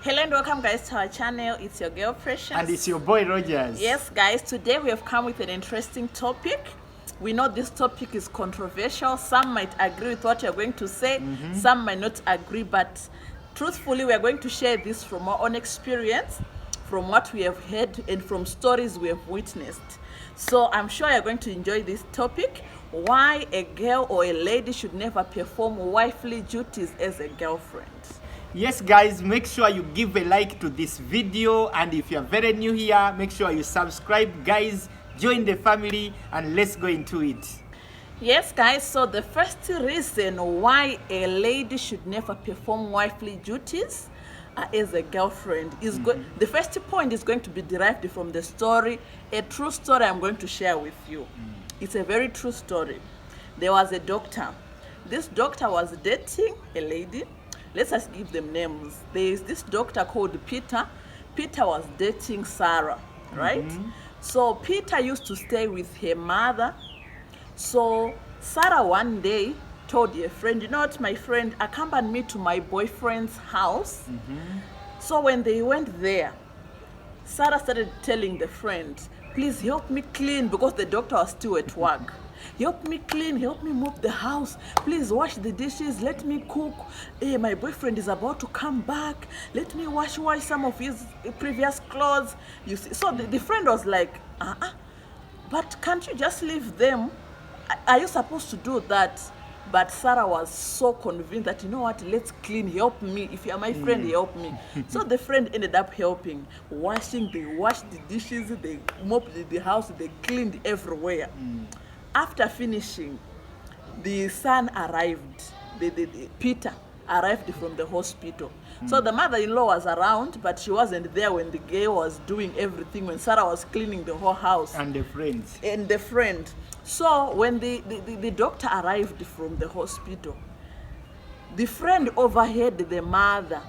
Hello and welcome guys to our channel. It's your girl Precious. And it's your boy Rogers. Yes guys, today we have come with an interesting topic. We know this topic is controversial. Some might agree with what you're going to say. Some might not agree, but truthfully we are going to share this from our own experience, from what we have heard and from stories we have witnessed. So I'm sure you're going to enjoy this topic. Why a girl or a lady should never perform wifely duties as a girlfriend. Yes guys, make sure you give a like to this video, and if you're very new here, make sure you subscribe guys, join the family, and let's go into it. Yes guys, so the first reason why a lady should never perform wifely duties as a girlfriend is the first point is going to be derived from the story, a true story I'm going to share with you. It's a very true story. There was a doctor. This doctor was dating a lady. Let's just give them names. There is this doctor called Peter. Peter was dating Sarah, right? So Peter used to stay with her mother. So Sarah one day told a friend, you know what, my friend, accompany me to my boyfriend's house. So when they went there, Sarah started telling the friend, please help me clean, because the doctor was still at work. Help me clean, help me move the house, please wash the dishes, let me cook. My boyfriend is about to come back, let me wash some of his previous clothes. You see, so the friend was like, but can't you just leave them? Are you supposed to do that? But Sarah was so convinced that, you know what, let's clean, help me. If you're my friend, help me. So the friend ended up helping, washing. They washed the dishes, they mopped the house, they cleaned everywhere. After finishing, the son arrived, Peter arrived from the hospital. So the mother-in-law was around, but she wasn't there when the girl was doing everything, when Sarah was cleaning the whole house. And the friends. And the friend. So when the doctor arrived from the hospital, the friend overheard the mother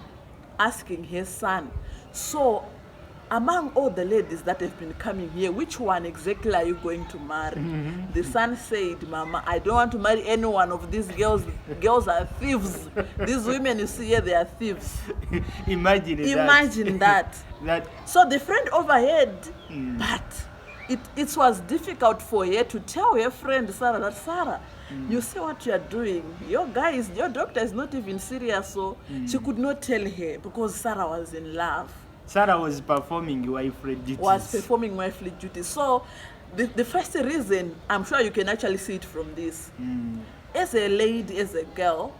asking her son, so among all the ladies that have been coming here, which one exactly are you going to marry? The son said, Mama, I don't want to marry any one of these girls. Girls are thieves. These women you see here, they are thieves. Imagine that. So the friend overheard, but it was difficult for her to tell her friend Sarah that, Sarah, you see what you are doing. Your doctor is not even serious. So she could not tell her because Sarah was in love. Sarah was performing wifely duties. So the first reason, I'm sure you can actually see it from this. As a lady, as a girl,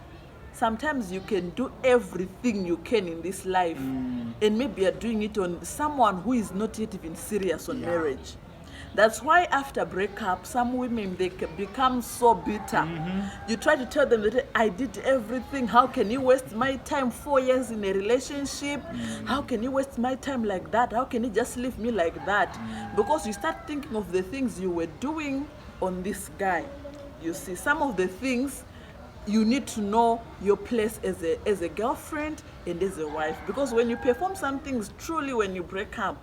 sometimes you can do everything you can in this life, and maybe you're doing it on someone who is not yet even serious on marriage. That's why after breakup, some women, they can become so bitter. You try to tell them that I did everything. How can you waste my time 4 years in a relationship? How can you waste my time like that? How can you just leave me like that? Because you start thinking of the things you were doing on this guy. You see, some of the things you need to know your place as a girlfriend and as a wife, because when you perform some things, truly when you break up,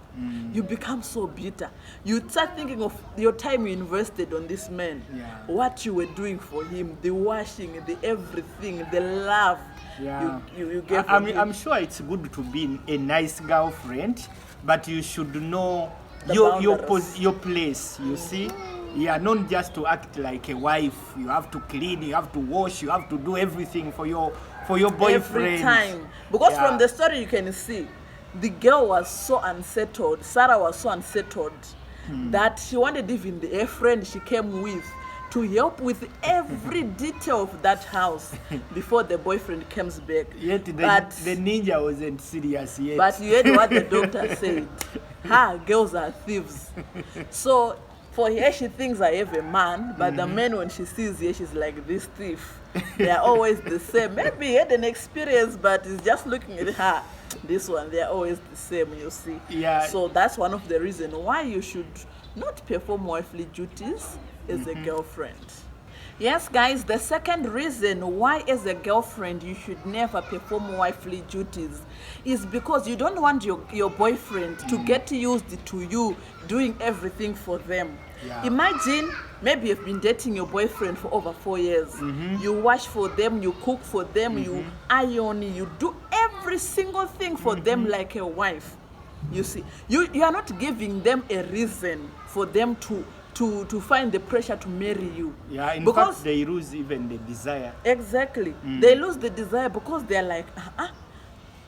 you become so bitter. You start thinking of your time you invested on this man, what you were doing for him, the washing, the everything, the love you gave him. I'm sure it's good to be a nice girlfriend, but you should know your place, you see. Not just to act like a wife. You have to clean, you have to wash, you have to do everything for your boyfriend. Every time. Because from the story you can see, the girl was so unsettled, Sarah was so unsettled, that she wanted even the friend she came with to help with every detail of that house before the boyfriend comes back. Yet the ninja wasn't serious yet. But you heard what the doctor said. Girls are thieves. So for her, she thinks I have a man, but the man, when she sees her, she's like, this thief. They are always the same. Maybe he had an experience, but he's just looking at her. This one, they are always the same, you see. So that's one of the reasons why you should not perform wifely duties as a girlfriend. Yes, guys, the second reason why as a girlfriend you should never perform wifely duties is because you don't want your boyfriend to get used to you doing everything for them. Imagine, maybe you've been dating your boyfriend for over 4 years. You wash for them, you cook for them, you iron, you do everything every single thing for them like a wife. You see, you are not giving them a reason for them to find the pressure to marry you. Yeah, in fact, they lose even the desire. Exactly. They lose the desire because they're like,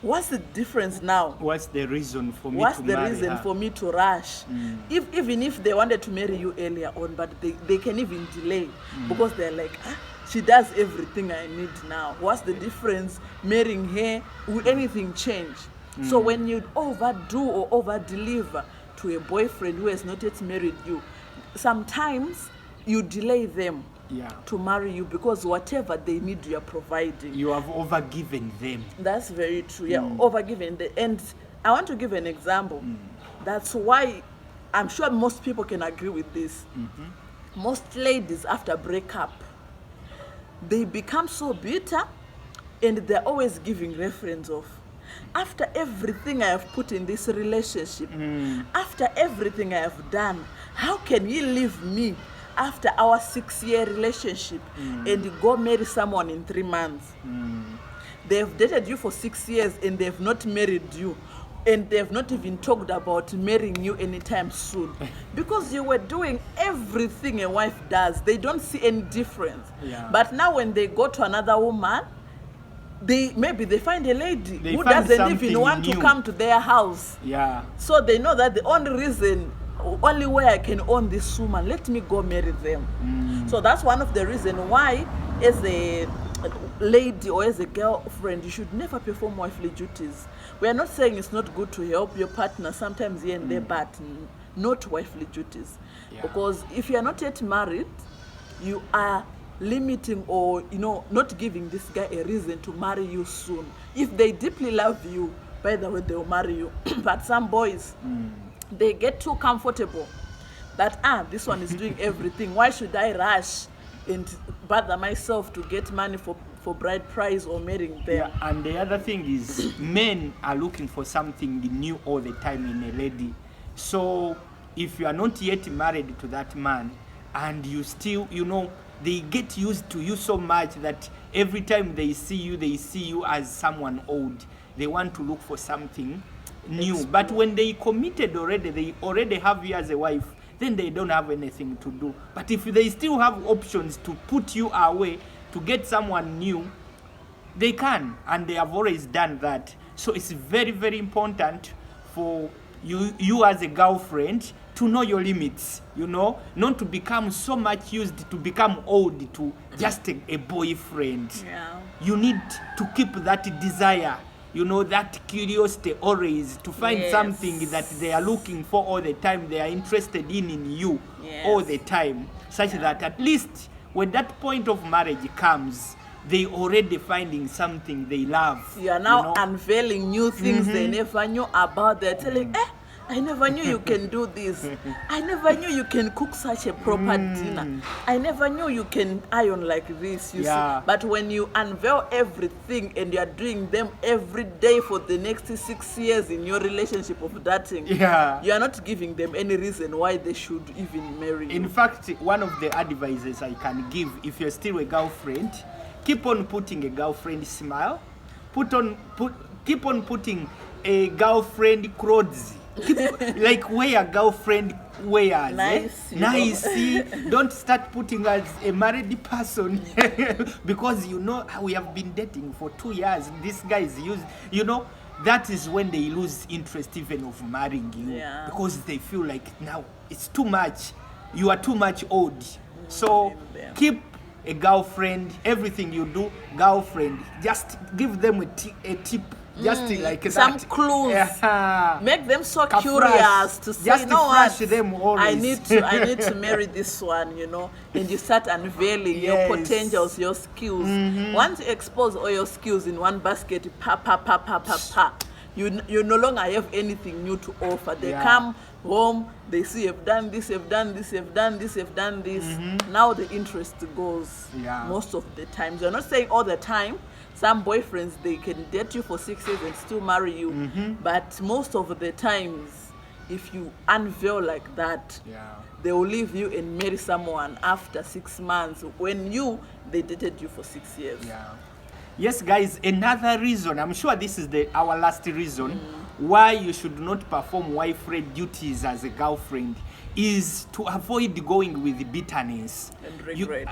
what's the difference now? What's the reason for me What's to the marry reason her? for me to rush? Even if they wanted to marry you earlier on, but they can even delay because they're like, she does everything I need now. What's the difference marrying her? Will anything change? So when you overdo or over-deliver to a boyfriend who has not yet married you, sometimes you delay them to marry you because whatever they need you are providing. You have overgiven them. That's very true. Yeah, overgiven. And I want to give an example. That's why I'm sure most people can agree with this. Most ladies after breakup, they become so bitter and they're always giving reference of, after everything I have put in this relationship, after everything I have done, how can you leave me after our 6-year relationship and go marry someone in 3 months? They've dated you for 6 years and they've not married you. And they've not even talked about marrying you anytime soon. Because you were doing everything a wife does. They don't see any difference. But now when they go to another woman, maybe they find a lady who doesn't even want to come to their house. So they know that the only way I can own this woman, let me go marry them. So that's one of the reasons why, as a lady or as a girlfriend, you should never perform wifely duties. We are not saying it's not good to help your partner sometimes here and there, but not wifely duties. Because if you are not yet married, you are limiting or not giving this guy a reason to marry you soon. If they deeply love you, by the way, they'll marry you. But some boys, they get too comfortable that this one is doing everything. Why should I rush and bother myself to get money for bride price or marrying them? And the other thing is, men are looking for something new all the time in a lady. So if you are not yet married to that man and you still, they get used to you so much that every time they see you as someone old. They want to look for something new. But when they committed already, they already have you as a wife, then they don't have anything to do. But if they still have options to put you away to get someone new, they can, and they have always done that. So it's very, very important for you as a girlfriend to know your limits, not to become so much used to become old to just a boyfriend. You need to keep that desire, that curiosity always, to find something that they are looking for all the time, they are interested in you all the time, such that at least when that point of marriage comes, they already finding something they love. You are now unveiling new things they never knew about. They're telling, I never knew you can do this. I never knew you can cook such a proper dinner. I never knew you can iron like this, you see. But when you unveil everything and you are doing them every day for the next 6 years in your relationship of dating, you are not giving them any reason why they should even marry you. In fact, one of the advices I can give, if you're still a girlfriend, keep on putting a girlfriend smile. Keep on putting a girlfriend clothes. Like wear girlfriend wears. Nice. Don't start putting as a married person because we have been dating for 2 years. This guy is used. That is when they lose interest even of marrying you because they feel like now it's too much. You are too much old. So keep a girlfriend. Everything you do, girlfriend. Just give them a tip. Just like some that. Clues. Make them so curious to say, just them always. I need to marry this one, and you start unveiling your potentials, your skills. Once you expose all your skills in one basket, you no longer have anything new to offer. They come home, they see you've done this, you've done this, you've done this, you've done this. Now the interest goes most of the times. You're not saying all the time. Some boyfriends, they can date you for 6 years and still marry you. But most of the times, if you unveil like that, they will leave you and marry someone after 6 months when they dated you for 6 years. Yes, guys, another reason, I'm sure this is our last reason why you should not perform wifey duties as a girlfriend is to avoid going with bitterness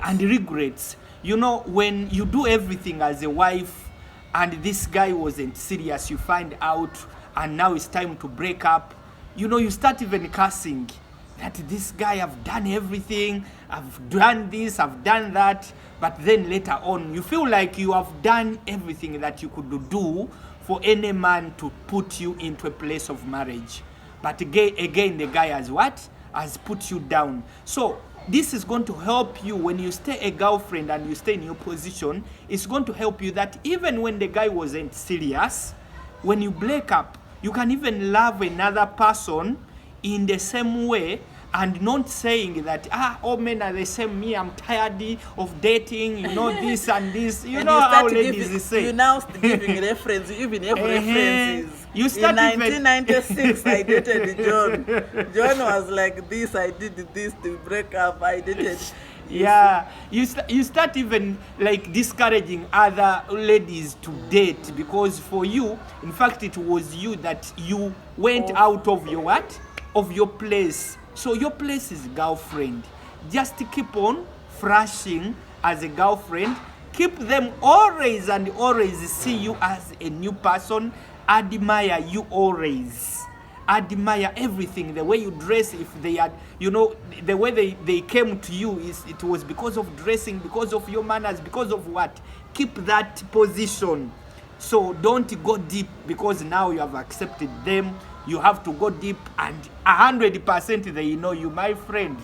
and regrets. You know, when you do everything as a wife and this guy wasn't serious, you find out and now it's time to break up, you know, you start even cursing that this guy, I've done everything, I've done this, I've done that, but then later on you feel like you have done everything that you could do for any man to put you into a place of marriage. But again the guy has put you down. So this is going to help you when you stay a girlfriend and you stay in your position. It's going to help you that even when the guy wasn't serious, when you break up, you can even love another person in the same way, and not saying that all men are the same, me, I'm tired of dating, you know, this and this. You know how ladies say. You now giving reference, you even have references. You start in 1996, I dated John. John was like this, I did this to break up, I dated. Yeah, you start even like discouraging other ladies to date, because for you, in fact, it was you that you went out of your of your place. So your place is girlfriend. Just keep on flashing as a girlfriend. Keep them always and always see you as a new person. Admire you always. Admire everything, the way you dress. If they are, you know, the way they came to you, it was because of dressing, because of your manners, because of what. Keep that position. So don't go deep, because now you have accepted them. You have to go deep, and 100% they know you, my friend.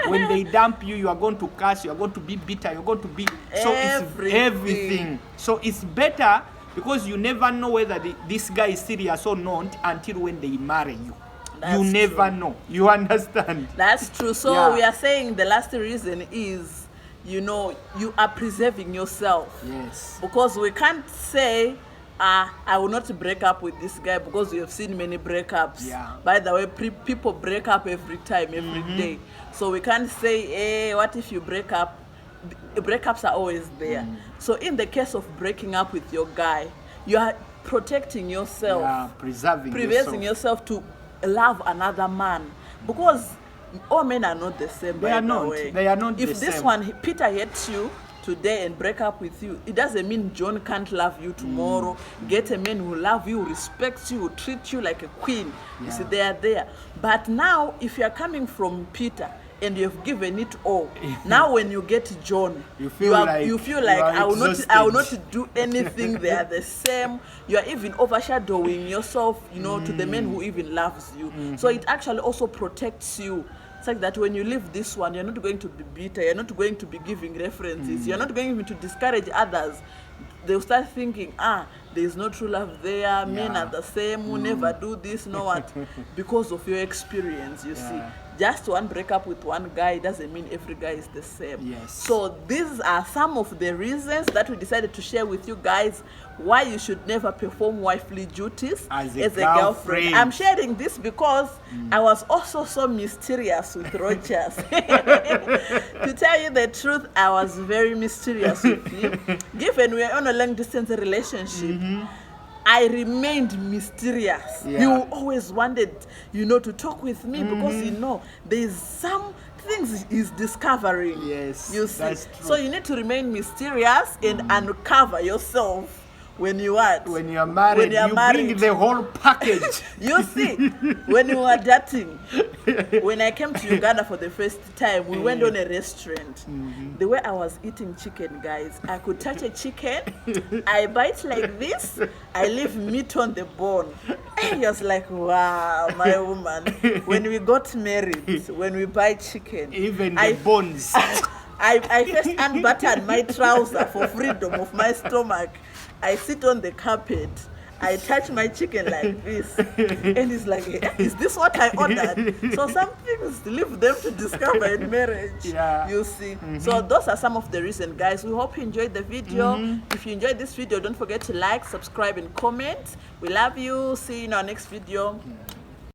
When they dump you, you are going to curse, you are going to be bitter, you're going to be it's everything. So it's better, because you never know whether this guy is serious or not until when they marry you. You never know. You understand? That's true. So we are saying the last reason is, you know, you are preserving yourself. Yes. Because we can't say, I will not break up with this guy, because we have seen many breakups. Yeah. By the way, people break up every time, every day. So we can't say, hey, what if you break up? Breakups are always there. So in the case of breaking up with your guy, you are protecting yourself, preserving yourself to love another man, because all men are not the same. They are not. They are not the same. If this one, Peter, hates you today and break up with you, it doesn't mean John can't love you tomorrow. Get a man who love you, who respects you, who treat you like a queen. You see, they are there. But now, if you are coming from Peter and you have given it all, now when you get John, you feel like I will not do anything. They are the same. You are even overshadowing yourself, you know, to the man who even loves you. So it actually also protects you. It's like that when you leave this one, you're not going to be bitter, you're not going to be giving references, you're not going even to discourage others. They'll start thinking, there's no true love there, men are the same, who never do this, no what, because of your experience, you see. Just one breakup with one guy doesn't mean every guy is the same. Yes. So these are some of the reasons that we decided to share with you guys why you should never perform wifely duties as a girlfriend. I'm sharing this because I was also so mysterious with Rogers. To tell you the truth, I was very mysterious with him. Given we are on a long distance relationship, I remained mysterious. He always wanted, you know, to talk with me because, you know, there's some things he's discovering. Yes, you see. that's true. So you need to remain mysterious and uncover yourself. When you are married, bring the whole package. You see, when you are dating, when I came to Uganda for the first time, we went on a restaurant. The way I was eating chicken, guys, I could touch a chicken, I bite like this, I leave meat on the bone. And he was like, wow, my woman. When we got married, when we buy chicken, even the bones. I first unbuttoned my trouser for freedom of my stomach. I sit on the carpet, I touch my chicken like this, and he's like, is this what I ordered? So some things, leave them to discover in marriage, you see. So those are some of the reasons, guys. We hope you enjoyed the video. If you enjoyed this video, don't forget to like, subscribe, and comment. We love you. See you in our next video.